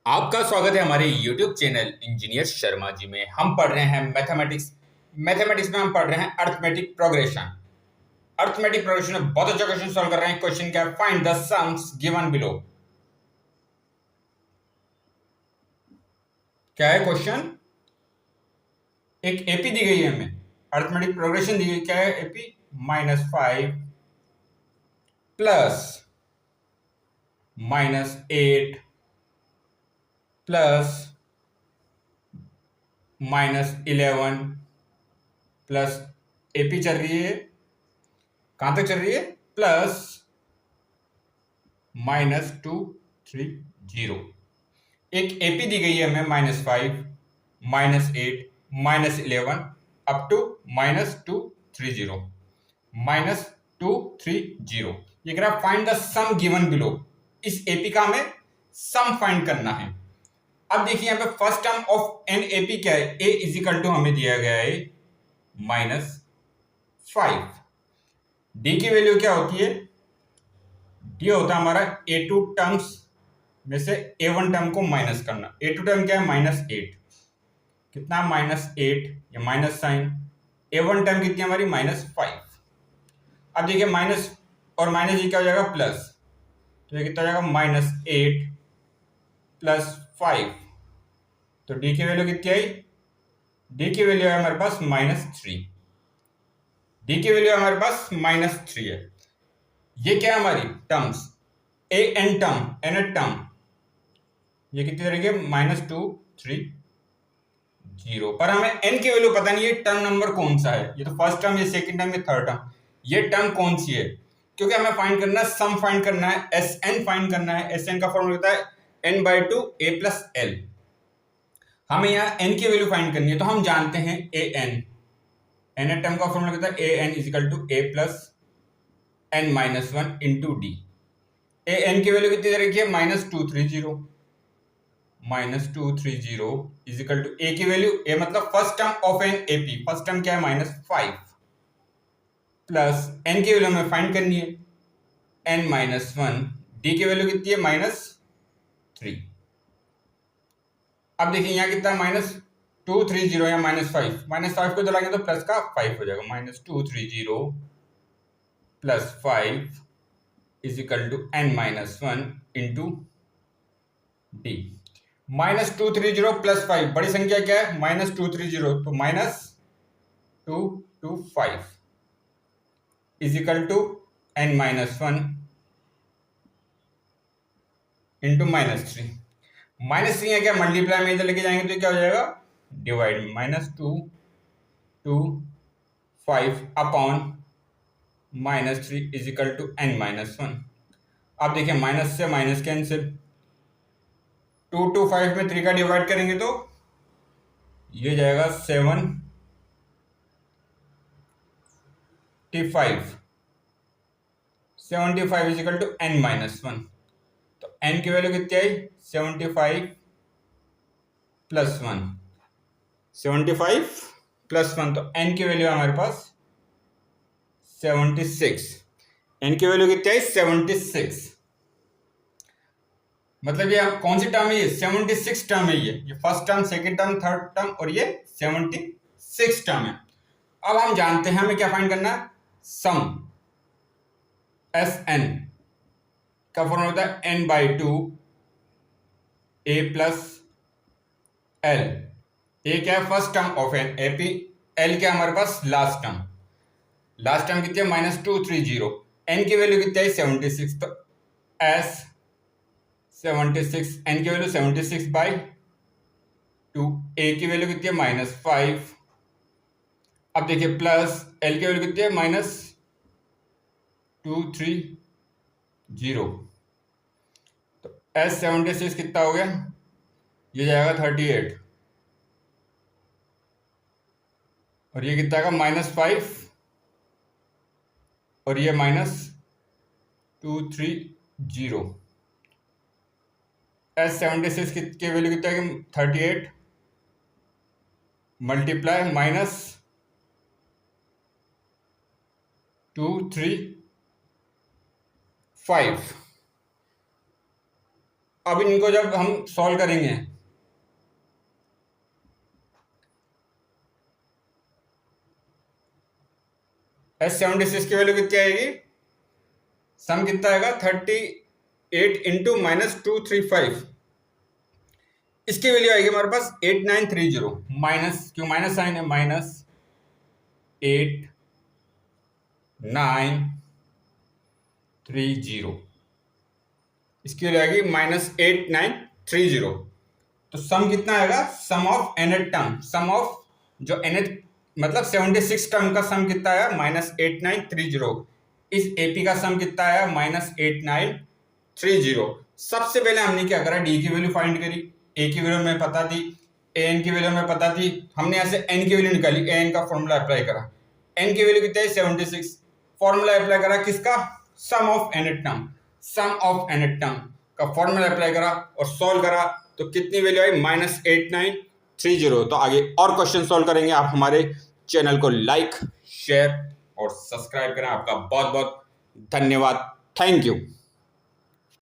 आपका स्वागत है हमारे YouTube channel engineer Sharma ji में। हम पढ़ रहे हैं मैथमेटिक्स में हम पढ़ रहे हैं अर्थमेटिक प्रोग्रेशन। अर्थमेटिक प्रोग्रेशन में बहुत अच्छा क्वेश्चन सॉल्व कर रहे हैं। क्वेश्चन क्या है? Find the sums given below. क्या है क्वेश्चन? एक एपी दी गई है हमें, अर्थमेटिक प्रोग्रेशन दी गई। क्या है AP? -5 plus -8 plus -11 plus AP चल रही है, कहां तक चल रही है? प्लस -230। एक एपी दी गई है हमें -5 -8 -11 अप टू -230 -230। ये कह रहा find the sum given below. इस एपी का हमें सम फाइंड करना है। अब देखिए यहाँ पे first term of an AP क्या है? ए इज इक्वल टू हमें दिया गया है -5। डी की वैल्यू क्या होती है? डी होता है हमारा ए टू टर्म्स में से ए वन टर्म को माइनस करना। ए टू टर्म क्या है? -8। कितना? -8, या माइनस साइन। ए वन टर्म कितनी हमारी? -5। अब देखिए माइनस और माइनस ये क्या हो जाएगा? प्लस। तो ये कितना हो जाएगा? -8 प्लस 5। तो डी की वैल्यू कितनी आई? डी की वैल्यू है हमारे पास -3। डी की वैल्यू हमारे पास -3 है। ये क्या है हमारी terms? A N term, N term, ये कितनी तरह की? -230। पर हमें n की वैल्यू पता नहीं है टर्म नंबर कौन सा है। ये तो फर्स्ट टर्म, ये सेकंड टर्म, ये थर्ड टर्म। ये टर्म कौन सी है? क्योंकि हमें फाइंड करना है, सम फाइंड करना है, एस एन फाइंड करना है। एस एन का फॉर्मूला होता है n/2 a प्लस एल। हमें यहाँ n की वैल्यू फाइंड करनी है, तो हम जानते हैं ए एन। एन टर्म का फॉर्मूला होता है a n is equal to a plus n-1 into d. A n की वैल्यू कितनी तरह की है? -230। -230 इज इक्वल टू ए की वैल्यू, ए मतलब first term of an AP. First term क्या है? -5 प्लस एन की वैल्यू हमें फाइंड करनी है n-1। डी की वैल्यू कितनी है? -3। अब देखिए यहाँ कितना? -230 या -5। -5 को जलाएंगे तो प्लस का 5 हो जाएगा। -230 plus 5 is equal to n-1 into d. -230 plus 5, बड़ी संख्या क्या है? -230, तो -225 is equal to n-1 into -3। -3 है क्या? मल्टीप्लाई में इधर लेके जाएंगे तो क्या हो जाएगा? डिवाइड में -225 upon -3 is equal to n-1। अब देखिए माइनस से माइनस कैंसिल। 225 में 3 का डिवाइड करेंगे तो ये जाएगा 75 इज इक्वल टू n-1। तो n की वैल्यू कितनी आई? 75 प्लस 1। 75 प्लस 1, तो n की वैल्यू हमारे पास 76। n की वैल्यू कितनी आई? 76। मतलब ये कौन सी टर्म है? ये 76 टर्म है। ये first term, second term, third term, और ये 76 टर्म है। अब हम जानते हैं हमें क्या फाइंड करना है? सम। एस एन का फॉर्मूला होता है n/2 a plus l. A क्या है? First term of an AP. L क्या है हमारे पास? Last term. लास्ट टर्म कितनी है? -230। एन की वैल्यू कितनी है? 76। तो एस 76, एन की वैल्यू 76/2। ए की वैल्यू कितनी है? -5। अब देखिए प्लस एल की वैल्यू कितनी है? -230। तो एस 76 कितना हो गया? ये जाएगा 38, और ये कितना आएगा? -5, और ये -230। एस 76 की वैल्यू कितना है? 38 मल्टीप्लाई -235, अब इनको जब हम सॉल्व करेंगे S76 की वैल्यू कितनी आएगी, सम कितना आएगा 38 इंटू -235, इसकी वैल्यू आएगी हमारे पास 8930, माइनस क्यों माइनस साइन है, -8930, इसकी वैल्यू आएगी -8930। तो सम कितना आएगा, sum of nth term, sum of जो nth मतलब 76 टर्म का सम कितना आया -8930, इस एपी का सम कितना आया -8930। सबसे पहले हमने क्या करा, डी की वैल्यू फाइंड करी, ए की वैल्यू हमें पता थी, एन की वैल्यू हमें पता थी, हमने ऐसे एन की वैल्यू निकाली, एन का फॉर्मूला अप्लाई करा, एन की वैल्यू कितना है 76, फॉर्मूला अप्लाई करा किसका, sum of nth term, sum of nth term का फॉर्मूला अप्लाई करा और सॉल्व करा, तो कितनी वैल्यू आई -8930। तो आगे और क्वेश्चन सॉल्व करेंगे। आप हमारे चैनल को लाइक, शेयर और सब्सक्राइब करें। आपका बहुत बहुत धन्यवाद। Thank you.